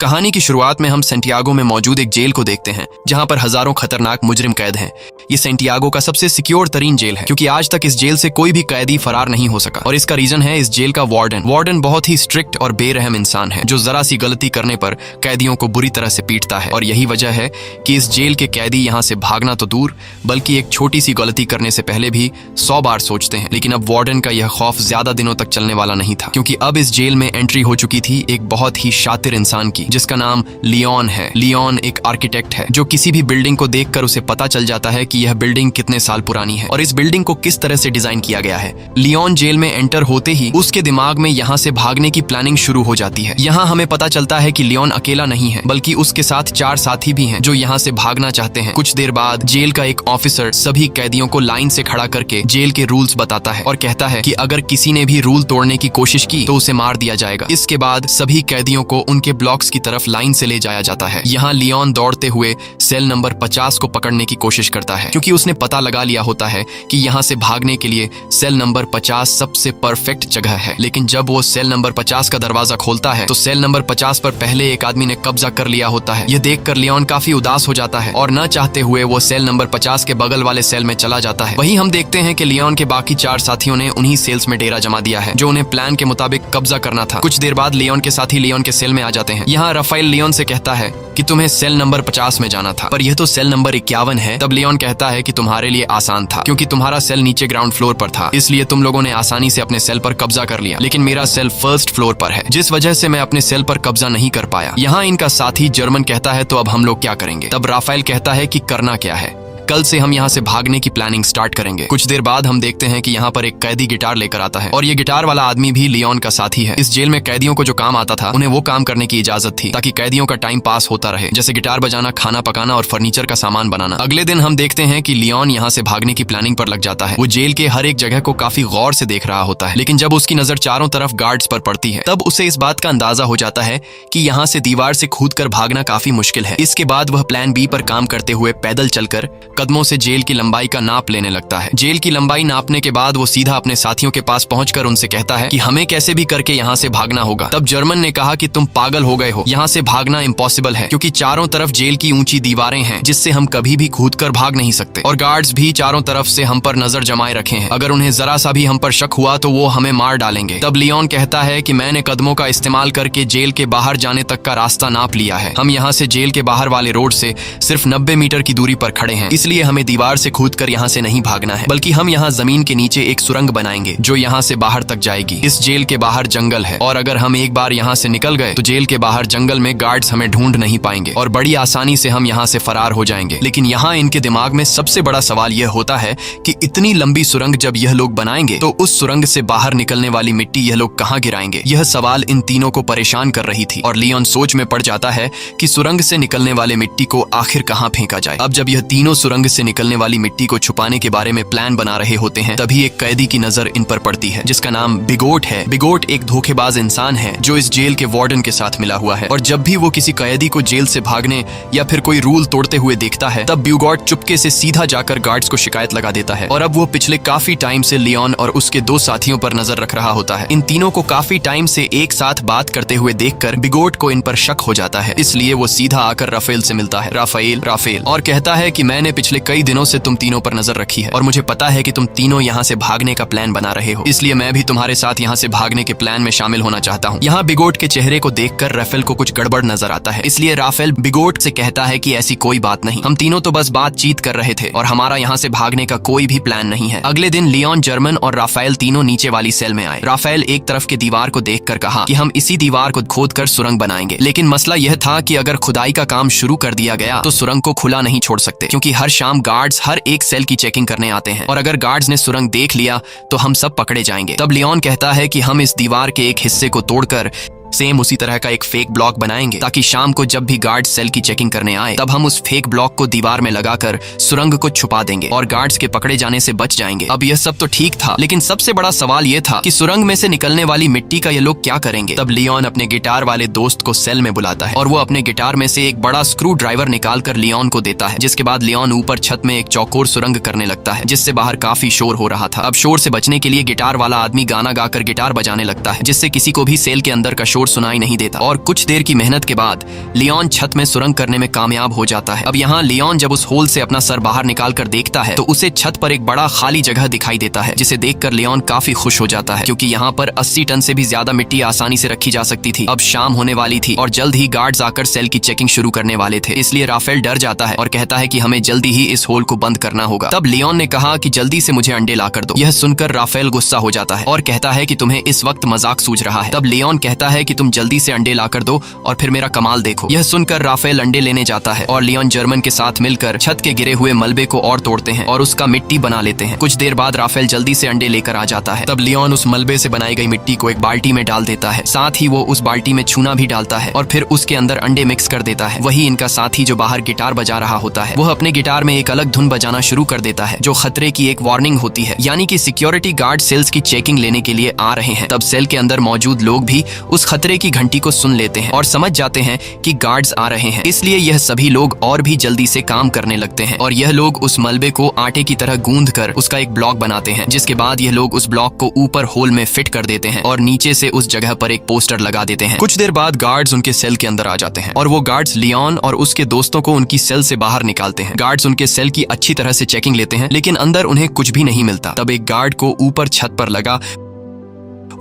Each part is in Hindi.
कहानी की शुरुआत में हम सेंटियागो में मौजूद एक जेल को देखते हैं जहां पर हजारों खतरनाक मुजरिम कैद हैं। ये सेंटियागो का सबसे सिक्योर तरीन जेल है क्योंकि आज तक इस जेल से कोई भी कैदी फरार नहीं हो सका और इसका रीजन है इस जेल का वार्डन बहुत ही स्ट्रिक्ट और बेरहम इंसान है जो जरा सी गलती करने पर कैदियों को बुरी तरह से पीटता है। और यही वजह है कि इस जेल के कैदी यहाँ से भागना तो दूर बल्कि एक छोटी सी गलती करने से पहले भी 100 बार सोचते हैं। लेकिन अब वार्डन का यह खौफ ज्यादा दिनों तक चलने वाला नहीं था क्योंकि अब इस जेल में एंट्री हो चुकी थी एक बहुत ही शातिर इंसान की जिसका नाम लियोन है। लियोन एक आर्किटेक्ट है जो किसी भी बिल्डिंग को देखकर उसे पता चल जाता है कि यह बिल्डिंग कितने साल पुरानी है और इस बिल्डिंग को किस तरह से डिजाइन किया गया है। लियोन जेल में एंटर होते ही उसके दिमाग में यहाँ से भागने की प्लानिंग शुरू हो जाती है। यहाँ हमें पता चलता है कि लियोन अकेला नहीं है बल्कि उसके साथ 4 साथी भी हैं जो यहाँ से भागना चाहते हैं। कुछ देर बाद जेल का एक ऑफिसर सभी कैदियों को लाइन से खड़ा करके जेल के रूल्स बताता है और कहता है कि अगर किसी ने भी रूल तोड़ने की कोशिश की तो उसे मार दिया जाएगा। इसके बाद सभी कैदियों को उनके ब्लॉक्स की तरफ लाइन से ले जाया जाता है। यहाँ लियोन दौड़ते हुए सेल नंबर 50 को पकड़ने की कोशिश करता है क्योंकि उसने पता लगा लिया होता है कि यहाँ से भागने के लिए सेल नंबर 50 सबसे परफेक्ट जगह है। लेकिन जब वो सेल नंबर 50 का दरवाजा खोलता है तो सेल नंबर 50 पर पहले एक आदमी ने कब्जा कर लिया होता है। यह देखकर लियोन काफी उदास हो जाता है और न चाहते हुए वो सेल नंबर 50 के बगल वाले सेल में चला जाता है। वहीं हम देखते हैं कि लियोन के बाकी 4 साथियों ने उन्हीं सेल्स में डेरा जमा दिया है जो उन्हें प्लान के मुताबिक कब्जा करना था। कुछ देर बाद लियोन के साथी लियोन के सेल में आ जाते हैं। यहाँ राफेल लियोन से कहता है कि तुम्हें सेल नंबर 50 में जाना था पर यह तो सेल नंबर 51 है। तब लियोन कहता है कि तुम्हारे लिए आसान था क्योंकि तुम्हारा सेल नीचे ग्राउंड फ्लोर पर था इसलिए तुम लोगों ने आसानी से अपने सेल पर कब्जा कर लिया, लेकिन मेरा सेल फर्स्ट फ्लोर पर है जिस वजह से मैं अपने सेल पर कब्जा नहीं कर पाया। यहाँ इनका साथी जर्मन कहता है तो अब हम लोग क्या करेंगे। तब राफेल कहता है कि करना क्या है, कल से हम यहाँ से भागने की प्लानिंग स्टार्ट करेंगे। कुछ देर बाद हम देखते हैं कि यहाँ पर एक कैदी गिटार लेकर आता है और ये गिटार वाला आदमी भी लियोन का साथी है। इस जेल में कैदियों को जो काम आता था उन्हें वो काम करने की इजाजत थी ताकि कैदियों का टाइम पास होता रहे, जैसे गिटार बजाना, खाना पकाना और फर्नीचर का सामान बनाना। अगले दिन हम देखते हैं कि लियोन यहाँ से भागने की प्लानिंग पर लग जाता है। वो जेल के हर एक जगह को काफी गौर से देख रहा होता है, लेकिन जब उसकी नजर चारों तरफ गार्ड्स पर पड़ती है तब उसे इस बात का अंदाजा हो जाता है कि यहाँ से दीवार से कूद कर भागना काफी मुश्किल है। इसके बाद वह प्लान बी पर काम करते हुए पैदल चलकर कदमों से जेल की लंबाई का नाप लेने लगता है। जेल की लंबाई नापने के बाद वो सीधा अपने साथियों के पास पहुंचकर उनसे कहता है कि हमें कैसे भी करके यहाँ से भागना होगा। तब जर्मन ने कहा कि तुम पागल हो गए हो, यहाँ से भागना इम्पॉसिबल है क्योंकि चारों तरफ जेल की ऊंची दीवारें हैं जिससे हम कभी भी कूदकर भाग नहीं सकते और गार्ड्स भी चारों तरफ से हम पर नजर जमाए रखे हैं। अगर उन्हें जरा सा भी हम पर शक हुआ तो वो हमें मार डालेंगे। तब लियोन कहता है कि मैंने कदमों का इस्तेमाल करके जेल के बाहर जाने तक का रास्ता नाप लिया है। हम यहाँ से जेल के बाहर वाले रोड से सिर्फ 90 मीटर की दूरी पर खड़े हैं, इसलिए हमें दीवार से कूदकर यहाँ से नहीं भागना है बल्कि हम यहाँ जमीन के नीचे एक सुरंग बनाएंगे जो यहाँ से बाहर तक जाएगी। इस जेल के बाहर जंगल है और अगर हम एक बार यहाँ से निकल गए तो जेल के बाहर जंगल में गार्ड्स हमें ढूंढ नहीं पाएंगे और बड़ी आसानी से हम यहाँ से फरार हो जाएंगे। लेकिन यहाँ इनके दिमाग में सबसे बड़ा सवाल यह होता है कि इतनी लंबी सुरंग जब यह लोग बनाएंगे तो उस सुरंग से बाहर निकलने वाली मिट्टी यह लोग कहाँ गिराएंगे। यह सवाल इन तीनों को परेशान कर रही थी और लियोन सोच में पड़ जाता है कि सुरंग से निकलने वाले मिट्टी को आखिर कहाँ फेंका जाए। अब जब यह तीनों सुरंग से निकलने वाली मिट्टी को छुपाने के बारे में प्लान बना रहे होते हैं तभी एक कैदी की नजर इन पर पड़ती है जिसका नाम बिगोट है। बिगोट एक धोखेबाज इंसान है जो इस जेल के वार्डन के साथ मिला हुआ है और जब भी वो किसी कैदी को जेल से भागने या फिर कोई रूल तोड़ते हुए देखता है तब बिगोट चुपके से सीधा जाकर गार्ड्स को शिकायत लगा देता है। और अब वो पिछले काफी टाइम से लियोन और उसके 2 साथियों पर नजर रख रहा होता है। इन तीनों को काफी टाइम से एक साथ बात करते हुए देखकर बिगोट को इन पर शक हो जाता है, इसलिए वो सीधा आकर राफेल से मिलता है, राफेल, और कहता है कि मैंने पिछले कई दिनों से तुम तीनों पर नजर रखी है और मुझे पता है कि तुम तीनों यहाँ से भागने का प्लान बना रहे हो, इसलिए मैं भी तुम्हारे साथ यहाँ से भागने के प्लान में शामिल होना चाहता हूँ। यहाँ बिगोट के चेहरे को देखकर राफेल को कुछ गड़बड़ नजर आता है, इसलिए राफेल बिगोट से कहता है कि ऐसी कोई बात नहीं, हम तीनों तो बस बातचीत कर रहे थे और हमारा यहाँ से भागने का कोई भी प्लान नहीं है। अगले दिन लियोन, जर्मन और राफेल तीनों नीचे वाली सेल में आए। राफेल एक तरफ के दीवार को देखकर कहा कि हम इसी दीवार को खोदकर सुरंग बनाएंगे, लेकिन मसला यह था कि अगर खुदाई का काम शुरू कर दिया गया तो सुरंग को खुला नहीं छोड़ सकते क्योंकि हर शाम गार्ड्स हर एक सेल की चेकिंग करने आते हैं और अगर गार्ड्स ने सुरंग देख लिया तो हम सब पकड़े जाएंगे। तब लियोन कहता है कि हम इस दीवार के एक हिस्से को तोड़कर सेम उसी तरह का एक फेक ब्लॉक बनाएंगे ताकि शाम को जब भी गार्ड सेल की चेकिंग करने आए तब हम उस फेक ब्लॉक को दीवार में लगाकर सुरंग को छुपा देंगे और गार्ड्स के पकड़े जाने से बच जाएंगे। अब यह सब तो ठीक था, लेकिन सबसे बड़ा सवाल यह था कि सुरंग में से निकलने वाली मिट्टी का ये लोग क्या करेंगे। तब लियोन अपने गिटार वाले दोस्त को सेल में बुलाता है और वो अपने गिटार में से एक बड़ा स्क्रू ड्राइवर निकाल कर लियोन को देता है, जिसके बाद लियोन ऊपर छत में एक चौकोर सुरंग करने लगता है जिससे बाहर काफी शोर हो रहा था। अब शोर से बचने के लिए गिटार वाला आदमी गाना गाकर गिटार बजाने लगता है जिससे किसी को भी सेल के अंदर का शोर सुनाई नहीं देता और कुछ देर की मेहनत के बाद लियोन छत में सुरंग करने में कामयाब हो जाता है। अब यहाँ लियोन जब उस होल से अपना सर बाहर निकाल कर देखता है तो उसे छत पर एक बड़ा खाली जगह दिखाई देता है, जिसे देखकर लियोन काफी खुश हो जाता है क्योंकि यहाँ पर 80 टन से भी ज्यादा मिट्टी आसानी से रखी जा सकती थी। अब शाम होने वाली थी और जल्द ही गार्ड्स आकर सेल की चेकिंग शुरू करने वाले थे, इसलिए राफेल डर जाता है और कहता है कि हमें जल्दी ही इस होल को बंद करना होगा। तब लियोन ने कहा कि जल्दी से मुझे अंडे लाकर दो। यह सुनकर राफेल गुस्सा हो जाता है और कहता है कि तुम्हें इस वक्त मजाक सूझ रहा है। तब लियोन कहता है कि तुम जल्दी से अंडे लाकर दो और फिर मेरा कमाल देखो। यह सुनकर राफेल अंडे लेने जाता है और लियोन जर्मन के साथ मिलकर छत के गिरे हुए मलबे को और तोड़ते हैं और उसका मिट्टी बना लेते हैं। कुछ देर बाद राफेल जल्दी से अंडे लेकर आ जाता है। तब लियोन उस मलबे से बनाई गई मिट्टी को एक बाल्टी में डाल देता है, साथ ही वो उस बाल्टी में चूना भी डालता है और फिर उसके अंदर अंडे मिक्स कर देता है। वही इनका साथी जो बाहर गिटार बजा रहा होता है, वह अपने गिटार में एक अलग धुन बजाना शुरू कर देता है जो खतरे की एक वार्निंग होती है, यानी कि सिक्योरिटी गार्ड सेल्स की चेकिंग लेने के लिए आ रहे हैं। तब सेल के अंदर मौजूद लोग भी उस खतरे की घंटी को सुन लेते हैं और समझ जाते हैं कि गार्ड्स आ रहे हैं, इसलिए यह सभी लोग और भी जल्दी से काम करने लगते हैं और यह लोग उस मलबे को आटे की तरह गूंद कर उसका एक ब्लॉक बनाते हैं, जिसके बाद यह लोग उस ब्लॉक को ऊपर होल में फिट कर देते हैं और नीचे से उस जगह पर एक पोस्टर लगा देते हैं। कुछ देर बाद गार्ड्स उनके सेल के अंदर आ जाते हैं और वो गार्ड्स लियोन और उसके दोस्तों को उनकी सेल से बाहर निकालते हैं। गार्ड्स उनके सेल की अच्छी तरह से चेकिंग लेते हैं, लेकिन अंदर उन्हें कुछ भी नहीं मिलता। तब एक गार्ड को ऊपर छत पर लगा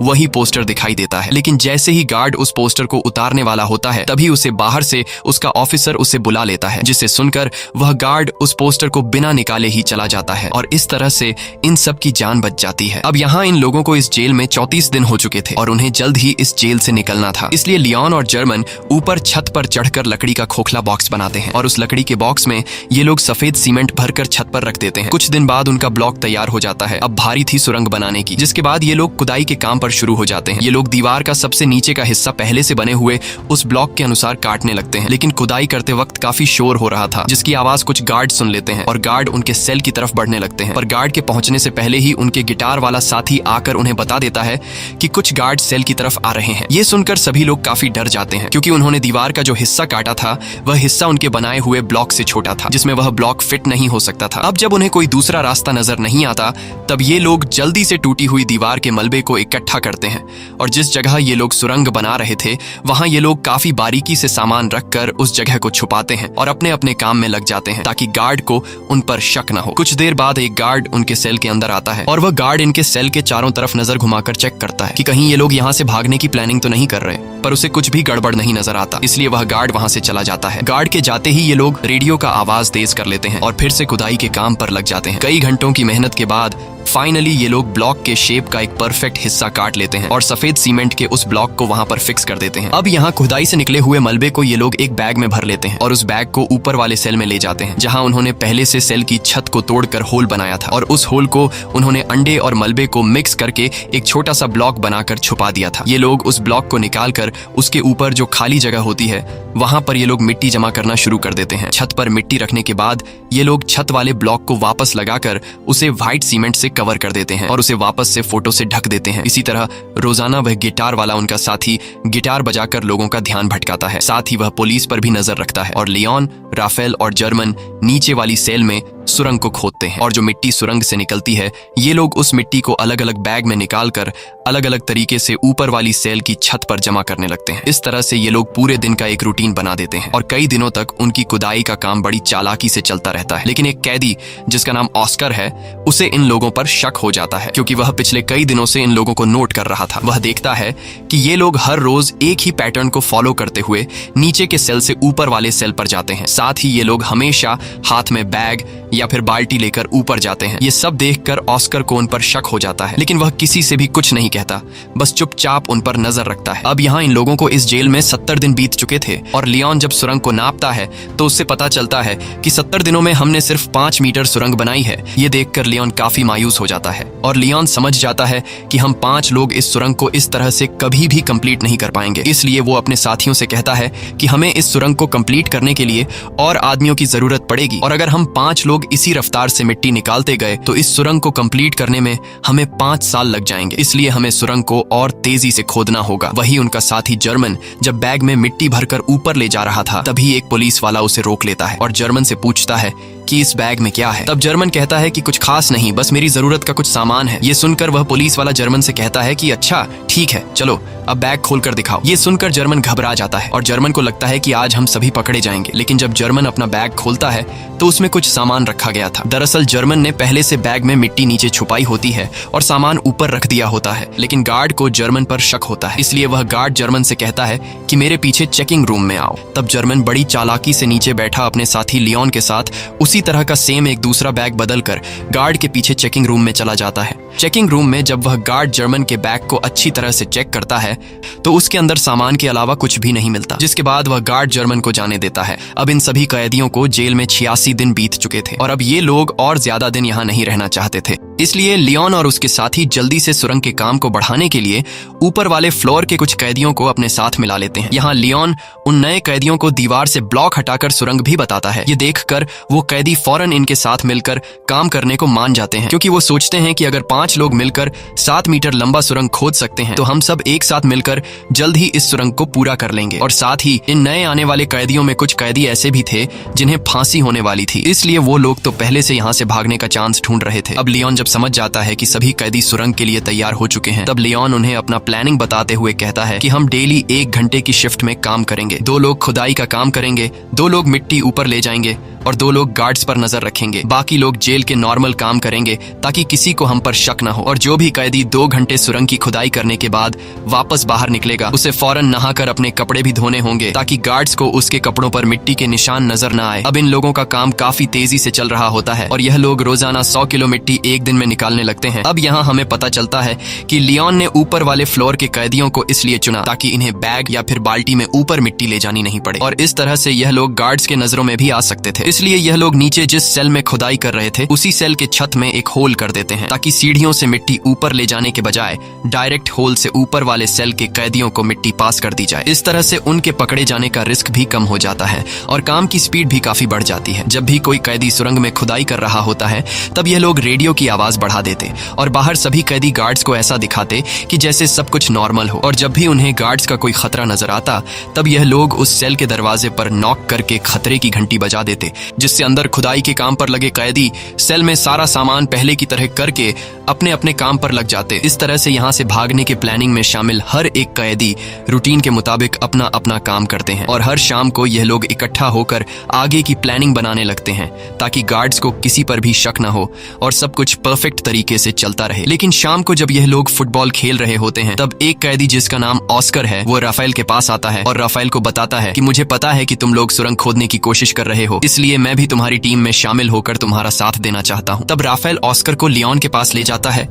वही पोस्टर दिखाई देता है, लेकिन जैसे ही गार्ड उस पोस्टर को उतारने वाला होता है तभी उसे बाहर से उसका ऑफिसर उसे बुला लेता है, जिसे सुनकर वह गार्ड उस पोस्टर को बिना निकाले ही चला जाता है और इस तरह से इन सब की जान बच जाती है। अब यहाँ इन लोगों को इस जेल में 34 दिन हो चुके थे और उन्हें जल्द ही इस जेल से निकलना था, इसलिए लियोन और जर्मन ऊपर छत पर चढ़कर लकड़ी का खोखला बॉक्स बनाते हैं और उस लकड़ी के बॉक्स में ये लोग सफेद सीमेंट भरकर छत पर रख देते हैं। कुछ दिन बाद उनका ब्लॉक तैयार हो जाता है। अब भारी थी सुरंग बनाने की, जिसके बाद ये लोग खुदाई के काम पर शुरू हो जाते हैं। ये लोग दीवार का सबसे नीचे का हिस्सा पहले से बने हुए उस ब्लॉक के अनुसार काटने लगते हैं, लेकिन खुदाई करते वक्त काफी शोर हो रहा था, जिसकी आवाज कुछ गार्ड सुन लेते हैं और गार्ड उनके सेल की तरफ बढ़ने लगते हैं। पर गार्ड के पहुंचने से पहले ही उनके गिटार वाला साथी आकर उन्हें बता देता है कि कुछ गार्ड सेल की तरफ आ रहे हैं। ये सुनकर सभी लोग काफी डर जाते हैं, क्योंकि उन्होंने दीवार का जो हिस्सा काटा था वह हिस्सा उनके बनाए हुए ब्लॉक से छोटा था, जिसमें वह ब्लॉक फिट नहीं हो सकता था। अब जब उन्हें कोई दूसरा रास्ता नजर नहीं आता तब ये लोग जल्दी से टूटी हुई दीवार के मलबे को इकट्ठा करते हैं और जिस जगह ये लोग सुरंग बना रहे थे वहां ये लोग काफी बारीकी से सामान रखकर उस जगह को छुपाते हैं और अपने अपने काम में लग जाते हैं ताकि गार्ड को उन पर शक न हो। कुछ देर बाद एक गार्ड उनके सेल के अंदर आता है और वह गार्ड इनके सेल के चारों तरफ नजर घुमाकर चेक करता है कि कहीं ये लोग यहाँ से भागने की प्लानिंग तो नहीं कर रहे, पर उसे कुछ भी गड़बड़ नहीं नजर आता, इसलिए वह गार्ड वहां से चला जाता है। गार्ड के जाते ही ये लोग रेडियो का आवाज तेज कर लेते हैं और फिर से खुदाई के काम पर लग जाते हैं। कई घंटों की मेहनत के बाद फाइनली ये लोग ब्लॉक के शेप का एक परफेक्ट हिस्सा काट लेते हैं और सफेद सीमेंट के उस ब्लॉक को वहां पर फिक्स कर देते हैं। अब यहाँ खुदाई से निकले हुए मलबे को ये लोग एक बैग में भर लेते हैं और उस बैग को ऊपर वाले सेल में ले जाते हैं, जहां उन्होंने पहले से सेल की छत को तोड़कर होल बनाया था और उस होल को उन्होंने अंडे और मलबे को मिक्स करके एक छोटा सा ब्लॉक बनाकर छुपा दिया था। ये लोग उस ब्लॉक को निकालकर उसके ऊपर जो खाली जगह होती है वहां पर ये लोग मिट्टी जमा करना शुरू कर देते हैं। छत पर मिट्टी रखने के बाद ये लोग छत वाले ब्लॉक को वापस लगाकर उसे व्हाइट सीमेंट से कवर कर देते हैं और उसे वापस से फोटो से ढक देते हैं। इसी तरह रोजाना वह गिटार वाला उनका साथी गिटार बजाकर लोगों का ध्यान भटकाता है, साथ ही वह पुलिस पर भी नजर रखता है और लियोन, राफेल और जर्मन नीचे वाली सेल में सुरंग को खोदते हैं और जो मिट्टी सुरंग से निकलती है ये लोग उस मिट्टी को अलग अलग बैग में निकालकर अलग अलग तरीके से ऊपर वाली सेल की छत पर जमा करने लगते हैं। इस तरह से ये लोग पूरे दिन का एक रूटीन बना देते हैं और कई दिनों तक उनकी खुदाई का काम बड़ी चालाकी से चलता रहता है। लेकिन एक कैदी जिसका नाम ऑस्कर है, उसे इन लोगों पर शक हो जाता है, क्योंकि वह पिछले कई दिनों से इन लोगों को नोट कर रहा था। वह देखता है कि ये लोग हर रोज एक ही पैटर्न को फॉलो करते हुए नीचे के सेल से ऊपर वाले सेल पर जाते हैं। साथ ही ये लोग हमेशा हाथ में बैग या फिर बाल्टी लेकर ऊपर जाते हैं। ये सब देखकर ऑस्कर को उन पर शक हो जाता है, लेकिन वह किसी से भी कुछ नहीं कहता, बस चुपचाप उन पर नजर रखता है। अब यहाँ इन लोगों को इस जेल में 70 दिन बीत चुके थे और लियोन जब सुरंग को नापता है तो उससे पता चलता है कि 70 दिनों में हमने सिर्फ 5 मीटर सुरंग बनाई है। ये देखकर लियोन काफी मायूस हो जाता है और लियोन समझ जाता है कि हम 5 लोग इस सुरंग को इस तरह से कभी भी कंप्लीट नहीं कर पाएंगे। इसलिए वो अपने साथियों से कहता है कि हमें इस सुरंग को कंप्लीट करने के लिए और आदमियों की जरूरत पड़ेगी और अगर हम 5 लोग इसी रफ्तार से मिट्टी निकालते गए तो इस सुरंग को कंप्लीट करने में हमें 5 साल लग जाएंगे। इसलिए हमें सुरंग को और तेजी से खोदना होगा। वही उनका साथी जर्मन जब बैग में मिट्टी भरकर ऊपर ले जा रहा था तभी एक पुलिस वाला उसे रोक लेता है और जर्मन से पूछता है कि इस बैग में क्या है। तब जर्मन कहता है कि कुछ खास नहीं, बस मेरी जरूरत का कुछ सामान है। ये सुनकर वह पुलिस वाला जर्मन से कहता है कि अच्छा ठीक है, चलो अब बैग खोल कर दिखाओ। ये सुनकर जर्मन घबरा जाता है और जर्मन को लगता है कि आज हम सभी पकड़े जाएंगे। लेकिन जब जर्मन अपना बैग खोलता है तो उसमें कुछ सामान रखा गया था। दरअसल जर्मन ने पहले से बैग में मिट्टी नीचे छुपाई होती है और सामान ऊपर रख दिया होता है। लेकिन गार्ड को जर्मन पर शक होता है, इसलिए वह गार्ड जर्मन से कहता है कि मेरे पीछे चेकिंग रूम में आओ। तब जर्मन बड़ी चालाकी से नीचे बैठा अपने साथी लियोन के साथ उसी तरह का सेम एक दूसरा बैग बदलकर गार्ड के पीछे चेकिंग रूम में चला जाता है। चेकिंग रूम में जब वह गार्ड जर्मन के बैग को अच्छी तरह से चेक करता है तो उसके अंदर सामान के अलावा कुछ भी नहीं मिलता, जिसके बाद वह गार्ड जर्मन को जाने देता है। अब इन सभी कैदियों को जेल में 86 दिन बीत चुके थे और अब ये लोग और ज्यादा दिन यहाँ नहीं रहना चाहते थे। इसलिए लियोन और उसके साथी जल्दी से सुरंग के काम को बढ़ाने के लिए ऊपर वाले फ्लोर के कुछ कैदियों को अपने साथ मिला लेते हैं। यहाँ लियोन उन नए कैदियों को दीवार से ब्लॉक हटाकर सुरंग भी बताता है। ये देखकर वो कैदी फौरन इनके साथ मिलकर काम करने को मान जाते हैं, क्योंकि वो सोचते हैं कि अगर 5 लोग मिलकर 7 मीटर लंबा सुरंग खोद सकते हैं तो हम सब एक साथ मिलकर जल्द ही इस सुरंग को पूरा कर लेंगे। और साथ ही इन नए आने वाले कैदियों में कुछ कैदी ऐसे भी थे जिन्हें फांसी होने वाली थी, इसलिए वो लोग तो पहले से यहाँ से भागने का चांस ढूंढ रहे थे। अब लियोन जब समझ जाता है कि सभी कैदी सुरंग के लिए तैयार हो चुके हैं, तब लियोन उन्हें अपना प्लानिंग बताते हुए कहता है कि हम डेली 1 घंटे की शिफ्ट में काम करेंगे। 2 लोग खुदाई का काम करेंगे, 2 लोग मिट्टी ऊपर ले जाएंगे और 2 लोग गार्ड्स पर नजर रखेंगे। बाकी लोग जेल के नॉर्मल काम करेंगे ताकि किसी को हम पर शक न हो। और जो भी कैदी 2 घंटे सुरंग की खुदाई करने के बाद वापस बाहर निकलेगा उसे फौरन नहाकर अपने कपड़े भी धोने होंगे ताकि गार्ड्स को उसके कपड़ों पर मिट्टी के निशान नजर न आए। अब इन लोगों का काम काफी तेजी से चल रहा होता है और यह लोग रोजाना 100 किलो मिट्टी एक दिन में निकालने लगते हैं। अब यहाँ हमें पता चलता है कि लियोन ने ऊपर वाले फ्लोर के कैदियों को इसलिए चुना ताकि इन्हें बैग या फिर बाल्टी में ऊपर मिट्टी ले जानी नहीं पड़े और इस तरह से यह लोग गार्ड्स के नजरों में भी आ सकते थे। इसलिए यह लोग नीचे जिस सेल में खुदाई कर रहे थे उसी सेल के छत में एक होल कर देते हैं ताकि सीढ़ियों से मिट्टी ऊपर ले जाने के बजाय डायरेक्ट होल से ऊपर वाले सेल के कैदियों को मिट्टी पास कर दी जाए। इस तरह से उनके पकड़े जाने का रिस्क भी कम हो जाता है और काम की स्पीड भी काफी बढ़ जाती है। जब भी कोई कैदी सुरंग में खुदाई कर रहा होता है तब यह लोग रेडियो की आवाज बढ़ा देते और बाहर सभी कैदी गार्ड्स को ऐसा दिखाते कि जैसे सब कुछ नॉर्मल हो। और जब भी उन्हें गार्ड्स का कोई खतरा नजर आता तब यह लोग उस सेल के दरवाजे पर नॉक करके खतरे की घंटी बजा देते, जिससे अंदर खुदाई के काम पर लगे कैदी सेल में सारा सामान पहले की तरह करके अपने अपने काम पर लग जाते। इस तरह से यहाँ से भागने के प्लानिंग में शामिल हर एक कैदी रूटीन के मुताबिक अपना अपना काम करते हैं और हर शाम को यह लोग इकट्ठा होकर आगे की प्लानिंग बनाने लगते हैं ताकि गार्ड्स को किसी पर भी शक न हो और सब कुछ परफेक्ट तरीके से चलता रहे। लेकिन शाम को जब यह लोग फुटबॉल खेल रहे होते हैं तब एक कैदी जिसका नाम ऑस्कर है वो राफेल के पास आता है और राफेल को बताता है कि मुझे पता है कि तुम लोग सुरंग खोदने की कोशिश कर रहे हो, इसलिए मैं भी तुम्हारी टीम में शामिल होकर तुम्हारा साथ देना चाहता हूँ। तब राफेल ऑस्कर को लियोन के पास ले जाता है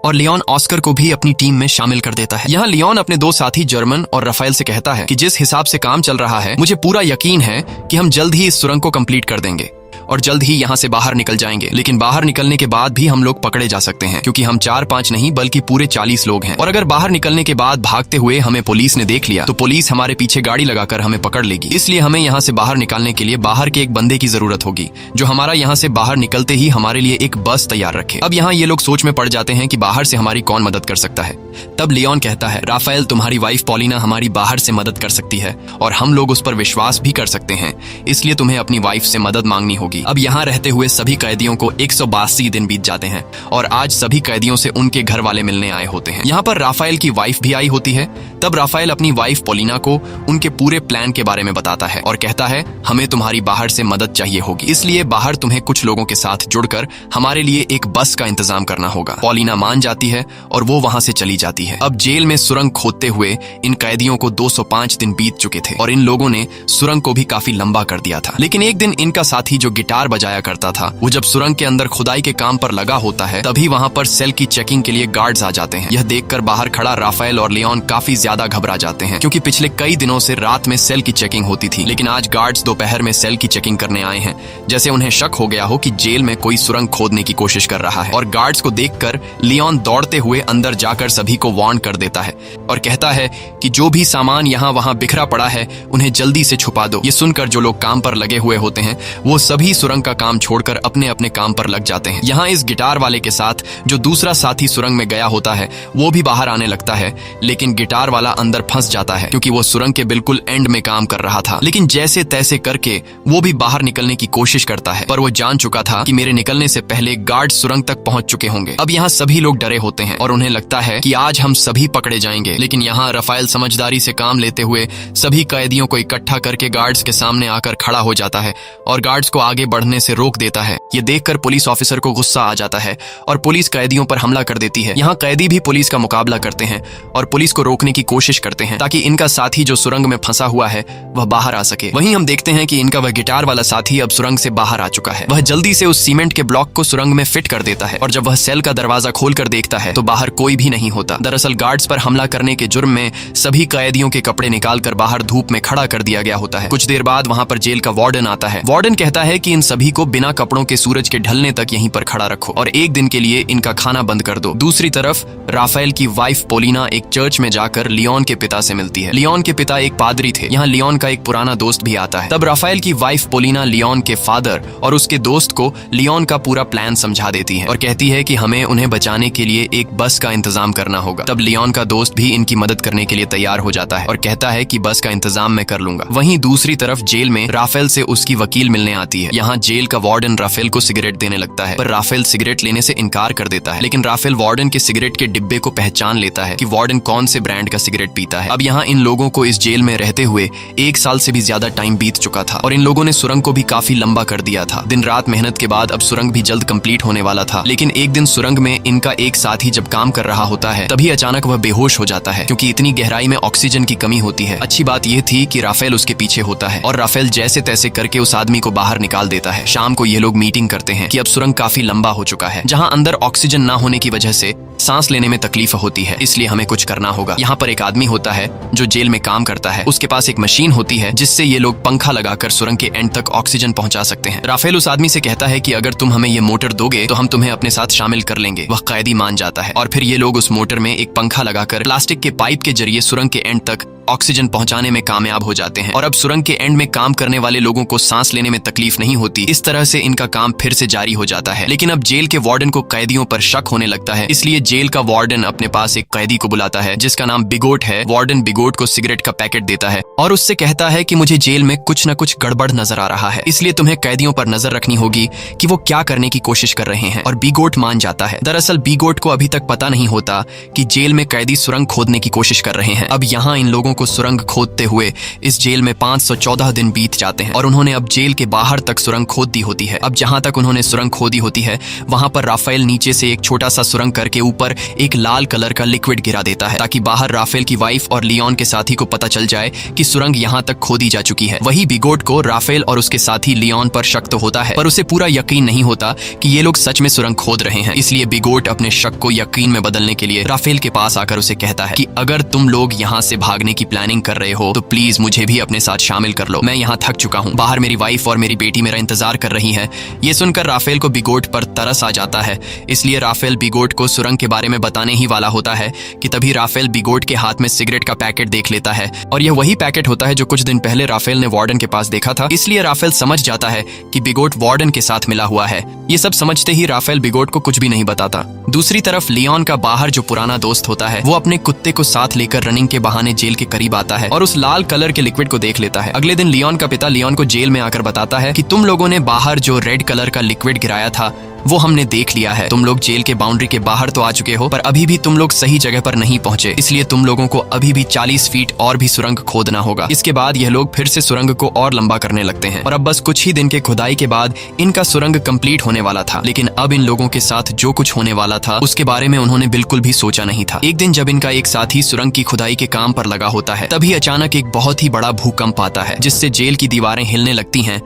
और लियोन ऑस्कर को भी अपनी टीम में शामिल कर देता है। यहाँ लियोन अपने 2 साथी जर्मन और राफेल से कहता है कि जिस हिसाब से काम चल रहा है मुझे पूरा यकीन है कि हम जल्द ही इस सुरंग को कंप्लीट कर देंगे और जल्द ही यहाँ से बाहर निकल जाएंगे। लेकिन बाहर निकलने के बाद भी हम लोग पकड़े जा सकते हैं क्योंकि हम 4-5 नहीं बल्कि पूरे 40 लोग हैं और अगर बाहर निकलने के बाद भागते हुए हमें पुलिस ने देख लिया तो पुलिस हमारे पीछे गाड़ी लगाकर हमें पकड़ लेगी। इसलिए हमें यहाँ से बाहर निकालने के लिए बाहर के एक बंदे की जरूरत होगी जो हमारा यहाँ से बाहर निकलते ही हमारे लिए एक बस तैयार रखे। अब यहाँ ये लोग सोच में पड़ जाते हैं कि बाहर से हमारी कौन मदद कर सकता है। तब लियोन कहता है राफेल तुम्हारी वाइफ पॉलिना हमारी बाहर से मदद कर सकती है और हम लोग उस पर विश्वास भी कर सकते हैं, इसलिए तुम्हें अपनी वाइफ से मदद मांगनी होगी। अब यहाँ रहते हुए सभी कैदियों को 182 दिन बीत जाते हैं और आज सभी कैदियों से उनके घर वाले मिलने आए होते हैं। यहाँ पर राफेल की वाइफ भी आई होती है। तब राफेल अपनी वाइफ पॉलिना को उनके पूरे प्लान के बारे में बताता है और कहता है हमें तुम्हारी बाहर से मदद चाहिए होगी, इसलिए बाहर तुम्हें कुछ लोगों के साथ जुड़कर हमारे लिए एक बस का इंतजाम करना होगा। पॉलिना मान जाती है और वो वहां से चली जाती है। अब जेल में सुरंग खोदते हुए इन कैदियों को 205 दिन बीत चुके थे और इन लोगों ने सुरंग को भी काफी लंबा कर दिया था। लेकिन एक दिन इनका साथी जो गिटार बजाया करता था वो जब सुरंग के अंदर खुदाई के काम पर लगा होता है तभी वहां पर सेल की चेकिंग के लिए गार्ड्स आ जाते हैं। यह देखकर बाहर खड़ा राफेल और लियोन काफी ज्यादा घबरा जाते हैं क्योंकि पिछले कई दिनों से रात में सेल की चेकिंग होती थी, लेकिन आज गार्ड्स दोपहर में सेल की चेकिंग करने आए हैं, जैसे उन्हें शक हो गया हो कि जेल में कोई सुरंग खोदने की कोशिश कर रहा है। और गार्ड्स को देखकर लियोन दौड़ते हुए अंदर जाकर सभी को वार्न कर देता है और कहता है कि जो भी सामान यहाँ वहाँ बिखरा पड़ा है उन्हें जल्दी से छुपा दो। ये सुनकर जो लोग काम पर लगे हुए होते हैं वो सभी सुरंग का काम छोड़कर अपने अपने काम पर लग जाते हैं। यहाँ इस गिटार वाले के साथ जो दूसरा साथी सुरंग में गया होता है वो भी बाहर आने लगता है, लेकिन गिटार वाला अंदर फंस जाता है क्योंकि वो सुरंग के बिल्कुल एंड में काम कर रहा था। लेकिन जैसे तैसे करके वो भी बाहर निकलने की कोशिश करता है, पर वो जान चुका था कि मेरे निकलने से पहले गार्ड सुरंग तक पहुंच चुके होंगे। अब यहाँ सभी लोग डरे होते हैं और उन्हें लगता है कि आज हम सभी पकड़े जाएंगे। लेकिन यहाँ राफेल समझदारी से काम लेते हुए सभी कैदियों को इकट्ठा करके गार्ड्स के सामने आकर खड़ा हो जाता है और गार्ड्स को आगे बढ़ने से रोक देता है। ये देखकर पुलिस ऑफिसर को गुस्सा आ जाता है और पुलिस कैदियों पर हमला कर देती है। यहाँ कैदी भी पुलिस का मुकाबला करते हैं और पुलिस को रोकने की कोशिश करते हैं ताकि इनका साथी जो सुरंग में फंसा हुआ है वह बाहर आ सके। वहीं हम देखते हैं कि इनका वह गिटार वाला साथी अब सुरंग से बाहर आ चुका है। वह जल्दी से उस सीमेंट के ब्लॉक को सुरंग में फिट कर देता है और जब वह सेल का दरवाजा खोलकर देखता है तो बाहर कोई भी नहीं होता। दरअसल गार्ड्स पर हमला करने के जुर्म में सभी कैदियों के कपड़े निकालकर बाहर धूप में खड़ा कर दिया गया होता है। कुछ देर बाद वहां पर जेल का वार्डन आता है। वार्डन कहता है कि इन सभी को बिना कपड़ों के सूरज के ढलने तक यहीं पर खड़ा रखो और एक दिन के लिए इनका खाना बंद कर दो। दूसरी तरफ राफेल की वाइफ पोलिना एक चर्च में जाकर लियोन के पिता से मिलती है। लियोन के पिता एक पादरी थे। यहाँ लियोन का एक पुराना दोस्त भी आता है। तब राफेल की वाइफ पोलिना लियोन के फादर और उसके दोस्त को लियोन का पूरा प्लान समझा देती है और कहती है कि हमें उन्हें बचाने के लिए एक बस का इंतजाम करना होगा। तब लियोन का दोस्त भी इनकी मदद करने के लिए तैयार हो जाता है और कहता है कि बस का इंतजाम मैं कर लूंगा। वहीं दूसरी तरफ जेल में राफेल से उसकी वकील मिलने आती है। यहाँ जेल का वार्डन राफेल को सिगरेट देने लगता है, पर राफेल सिगरेट लेने से इनकार कर देता है। लेकिन राफेल वार्डन के सिगरेट के डिब्बे को पहचान लेता है कि वार्डन कौन से ब्रांड का सिगरेट पीता है। अब यहाँ इन लोगों को इस जेल में रहते हुए 1 साल से भी ज्यादा टाइम बीत चुका था और इन लोगों ने सुरंग को भी काफी लंबा कर दिया था। दिन रात मेहनत के बाद अब सुरंग भी जल्द कंप्लीट होने वाला था। लेकिन एक दिन सुरंग में इनका एक साथी जब काम कर रहा होता है तभी अचानक वह बेहोश हो जाता है क्योंकि इतनी गहराई में ऑक्सीजन की कमी होती है। अच्छी बात यह थी कि राफेल उसके पीछे होता है और राफेल जैसे तैसे करके उस आदमी को बाहर निकाल देता है। शाम को ये लोग मीटिंग करते हैं कि अब सुरंग काफी लंबा हो चुका है। जहाँ अंदर ऑक्सीजन ना होने की वजह से सांस लेने में तकलीफ होती है, इसलिए हमें कुछ करना होगा। यहाँ पर एक आदमी होता है जो जेल में काम करता है। उसके पास एक मशीन होती है जिससे ये लोग पंखा लगाकर सुरंग के एंड तक ऑक्सीजन पहुंचा सकते हैं। राफेल उस आदमी से कहता है कि अगर तुम हमें ये मोटर दोगे तो हम तुम्हें अपने साथ शामिल कर लेंगे। वह कैदी मान जाता है और फिर ये लोग उस मोटर में एक पंखा लगाकर प्लास्टिक के पाइप के जरिए सुरंग के एंड तक ऑक्सीजन पहुंचाने में कामयाब हो जाते हैं और अब सुरंग के एंड में काम करने वाले लोगों को सांस लेने में तकलीफ नहीं होती। इस तरह से इनका काम फिर से जारी हो जाता है। लेकिन अब जेल के वार्डन को कैदियों पर शक होने लगता है, इसलिए जेल का वार्डन अपने पास एक कैदी को बुलाता है जिसका नाम बिगोट है। वार्डन बिगोट को सिगरेट का पैकेट देता है और उससे कहता है कि मुझे जेल में कुछ न कुछ गड़बड़ नजर आ रहा है, इसलिए तुम्हें कैदियों पर नजर रखनी होगी कि वो क्या करने की कोशिश कर रहे हैं। और बिगोट मान जाता है। दरअसल बिगोट को अभी तक पता नहीं होता कि जेल में कैदी सुरंग खोदने की कोशिश कर रहे हैं। अब यहाँ इन लोगों को सुरंग खोदते हुए इस जेल में 514 दिन बीत जाते हैं और उन्होंने अब जेल के बाहर तक सुरंग खोद दी होती है। अब जहां तक उन्होंने सुरंग खोदी होती है वहां पर राफेल नीचे से एक छोटा सा सुरंग करके ऊपर एक लाल कलर का लिक्विड गिरा देता है ताकि बाहर राफेल की वाइफ और लियोन के साथी को पता चल जाए कि सुरंग यहां तक खोदी जा चुकी है। वही बिगोट को राफेल और उसके साथी लियोन पर शक तो होता है, पर उसे पूरा यकीन नहीं होता कि ये लोग सच में सुरंग खोद रहे हैं। इसलिए बिगोट अपने शक को यकीन में बदलने के लिए राफेल के पास आकर उसे कहता है कि अगर तुम लोग यहाँ से भागने की प्लानिंग कर रहे हो तो प्लीज मुझे भी अपने साथ शामिल कर लो। मैं यहाँ थक चुका हूँ। बाहर मेरी वाइफ और मेरी बेटी मेरा इंतजार कर रही है। ये सुनकर राफेल को बिगोट पर तरस आ जाता है, इसलिए राफेल बिगोट को सुरंग के बारे में बताने ही वाला होता है कि तभी राफेल बिगोट के हाथ में सिगरेट का पैकेट देख लेता है और यह वही पैकेट होता है जो कुछ दिन पहले राफेल ने वार्डन के पास देखा था। इसलिए राफेल समझ जाता है कि बिगोट वार्डन के साथ मिला हुआ है। ये सब समझते ही राफेल बिगोट को कुछ भी नहीं बताता। दूसरी तरफ लियोन का बाहर जो पुराना दोस्त होता है वो अपने कुत्ते को साथ लेकर रनिंग के बहाने जेल के करीब आता है और उस लाल कलर के लिक्विड को देख लेता है। अगले दिन लियोन का पिता लियोन को जेल में आकर बताता है कि तुम लोगों ने बाहर जो रेड कलर का लिक्विड गिराया था वो हमने देख लिया है। तुम लोग जेल के बाउंड्री के बाहर तो आ चुके हो, पर अभी भी तुम लोग सही जगह पर नहीं पहुंचे, इसलिए तुम लोगों को अभी भी 40 फीट और भी सुरंग खोदना होगा। इसके बाद यह लोग फिर से सुरंग को और लंबा करने लगते हैं और अब बस कुछ ही दिन के खुदाई के बाद इनका सुरंग कंप्लीट होने वाला था। लेकिन अब इन लोगों के साथ जो कुछ होने वाला था उसके बारे में उन्होंने बिल्कुल भी सोचा नहीं था। एक दिन जब इनका एक साथी सुरंग की खुदाई के काम पर लगा होता है तभी अचानक एक बहुत ही बड़ा भूकंप आता है जिससे जेल की दीवारें हिलने लगती हैं।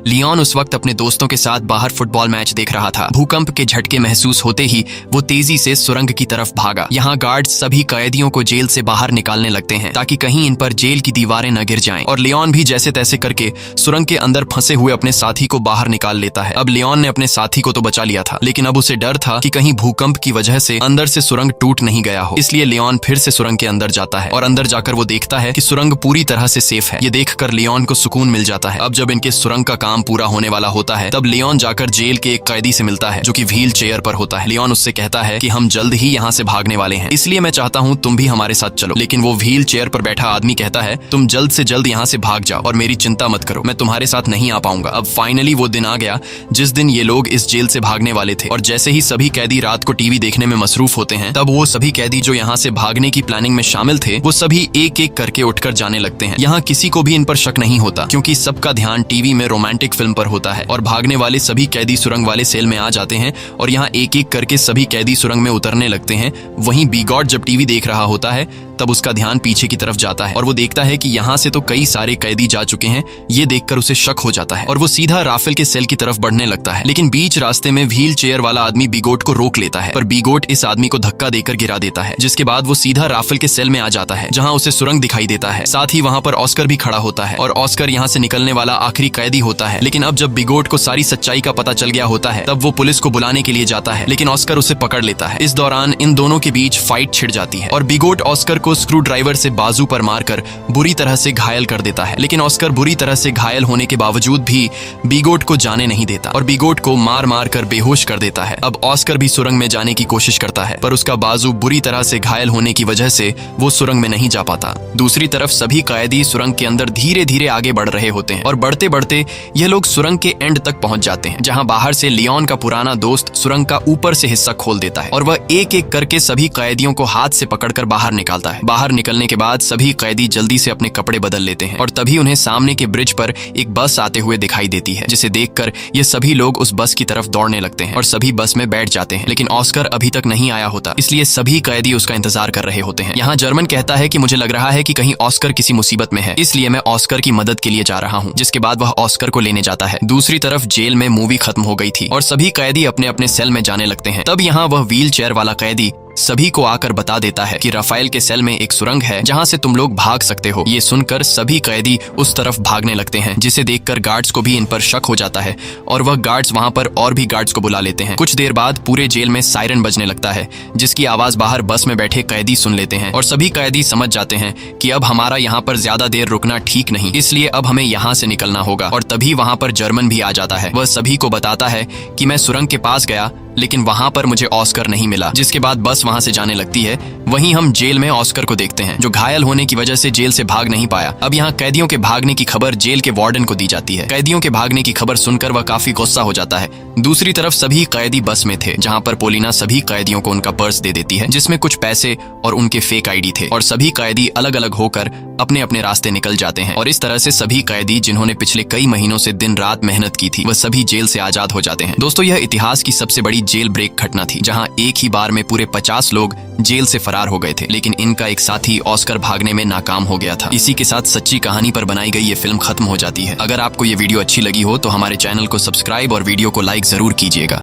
लियोन उस वक्त अपने दोस्तों के साथ बाहर फुटबॉल मैच देख रहा था। भूकंप के झटके महसूस होते ही वो तेजी से सुरंग की तरफ भागा। यहाँ गार्ड सभी कैदियों को जेल से बाहर निकालने लगते हैं ताकि कहीं इन पर जेल की दीवारें न गिर जाएं। और लियोन भी जैसे तैसे करके सुरंग के अंदर फंसे हुए अपने साथी को बाहर निकाल लेता है। अब लियोन ने अपने साथी को तो बचा लिया था, लेकिन अब उसे डर था कि कहीं भूकंप की वजह से अंदर से सुरंग टूट नहीं गया हो। इसलिए लियोन फिर से सुरंग के अंदर जाता है और अंदर जाकर वो देखता है कि सुरंग पूरी तरह से सेफ है। ये देखकर लियोन को सुकून मिल जाता है। अब जब इनके सुरंग का काम काम पूरा होने वाला होता है तब लियोन जाकर जेल के एक कैदी से मिलता है जो कि व्हील चेयर पर होता है। लियोन उससे कहता है कि हम जल्द ही यहाँ से भागने वाले हैं, इसलिए मैं चाहता हूँ तुम भी हमारे साथ चलो। लेकिन वो व्हील चेयर पर बैठा आदमी कहता है तुम जल्द से जल्द यहाँ से भाग जाओ और मेरी चिंता मत करो, मैं तुम्हारे साथ नहीं आ पाऊंगा। अब फाइनली वो दिन आ गया जिस दिन ये लोग इस जेल से भागने वाले थे और जैसे ही सभी कैदी रात को टीवी देखने में मसरूफ होते हैं तब वो सभी कैदी जो यहाँ से भागने की प्लानिंग में शामिल थे वो सभी एक एक करके उठकर जाने लगते हैं। यहाँ किसी को भी इन पर शक नहीं होता क्योंकि सबका ध्यान टीवी में रोमांटिक फिल्म पर होता है और भागने वाले सभी कैदी सुरंग वाले सेल में आ जाते हैं और यहाँ एक एक करके सभी कैदी सुरंग में उतरने लगते हैं। वहीं बीगॉट जब टीवी देख रहा होता है तब उसका ध्यान पीछे की तरफ जाता है और वो देखता है कि यहाँ से तो कई सारे कैदी जा चुके हैं। ये देखकर उसे शक हो जाता है और वो सीधा राफेल के सेल की तरफ बढ़ने लगता है। लेकिन बीच रास्ते में व्हील चेयर वाला आदमी बीगोट को रोक लेता है पर बीगोट इस आदमी को धक्का देकर गिरा देता है, जिसके बाद वो सीधा राफेल के सेल में आ जाता है जहाँ उसे सुरंग दिखाई देता है। साथ ही वहाँ पर ऑस्कर भी खड़ा होता है और ऑस्कर यहाँ से निकलने वाला आखिरी कैदी होता है। लेकिन अब जब बीगोट को सारी सच्चाई का पता चल गया होता है तब वो पुलिस को बुलाने के लिए जाता है, लेकिन ऑस्कर उसे पकड़ लेता है। इस दौरान इन दोनों के बीच फाइट छिड़ जाती है और बीगोट ऑस्कर को स्क्रू ड्राइवर से बाजू पर मारकर बुरी तरह से घायल कर देता है। लेकिन ऑस्कर बुरी तरह से घायल होने के बावजूद भी बीगोट को जाने नहीं देता और बीगोट को मार मार कर बेहोश कर देता है। अब ऑस्कर भी सुरंग में जाने की कोशिश करता है पर उसका बाजू बुरी तरह से घायल होने की वजह से वो सुरंग में नहीं जा पाता। दूसरी तरफ सभी कैदी सुरंग के अंदर धीरे धीरे आगे बढ़ रहे होते हैं और बढ़ते बढ़ते यह लोग सुरंग के एंड तक पहुंच जाते हैं जहां बाहर से लियोन का पुराना दोस्त सुरंग का ऊपर से हिस्सा खोल देता है और वह एक एक करके सभी कैदियों को हाथ से पकड़कर बाहर निकालता है। बाहर निकलने के बाद सभी कैदी जल्दी से अपने कपड़े बदल लेते हैं और तभी उन्हें सामने के ब्रिज पर एक बस आते हुए दिखाई देती है, जिसे देखकर ये सभी लोग उस बस की तरफ दौड़ने लगते हैं और सभी बस में बैठ जाते हैं। लेकिन ऑस्कर अभी तक नहीं आया होता, इसलिए सभी कैदी उसका इंतजार कर रहे होते हैं। यहाँ जर्मन कहता है कि मुझे लग रहा है कि कहीं ऑस्कर किसी मुसीबत में है, इसलिए मैं ऑस्कर की मदद के लिए जा रहा हूँ, जिसके बाद वह ऑस्कर को लेने जाता है। दूसरी तरफ जेल में मूवी खत्म हो गई थी और सभी कैदी अपने अपने सेल में जाने लगते हैं। तब यहाँ वह व्हील चेयर वाला कैदी सभी को आकर बता देता है कि राफेल के सेल में एक सुरंग है जहां से तुम लोग भाग सकते हो। ये सुनकर सभी कैदी उस तरफ भागने लगते हैं, जिसे देखकर गार्ड्स को भी इन पर शक हो जाता है और वह गार्ड्स वहां पर और भी गार्ड्स को बुला लेते हैं। कुछ देर बाद पूरे जेल में सायरन बजने लगता है, जिसकी आवाज बाहर बस में बैठे कैदी सुन लेते हैं और सभी कैदी समझ जाते हैं कि अब हमारा यहाँ पर ज्यादा देर रुकना ठीक नहीं, इसलिए अब हमें यहाँ से निकलना होगा। और तभी वहां पर जर्मन भी आ जाता है। वह सभी को बताता है कि मैं सुरंग के पास गया लेकिन वहां पर मुझे ऑस्कर नहीं मिला, जिसके बाद बस वहां से जाने लगती है। वहीं हम जेल में ऑस्कर को देखते हैं जो घायल होने की वजह से जेल से भाग नहीं पाया। अब यहाँ कैदियों के भागने की खबर जेल के वार्डन को दी जाती है। कैदियों के भागने की खबर सुनकर वह काफी गुस्सा हो जाता है। दूसरी तरफ सभी कैदी बस में थे जहाँ पर पोलिना सभी कैदियों को उनका पर्स दे देती है जिसमें कुछ पैसे और उनके फेक आईडी थे और सभी कैदी अलग अलग होकर अपने अपने रास्ते निकल जाते हैं। और इस तरह से सभी कैदी जिन्होंने पिछले कई महीनों से दिन रात मेहनत की थी वह सभी जेल से आजाद हो जाते हैं। दोस्तों, यह इतिहास की सबसे बड़ी जेल ब्रेक घटना थी जहां एक ही बार में पूरे 50 लोग जेल से फरार हो गए थे, लेकिन इनका एक साथी ऑस्कर भागने में नाकाम हो गया था। इसी के साथ सच्ची कहानी पर बनाई गई ये फिल्म खत्म हो जाती है। अगर आपको ये वीडियो अच्छी लगी हो तो हमारे चैनल को सब्सक्राइब और वीडियो को लाइक जरूर कीजिएगा।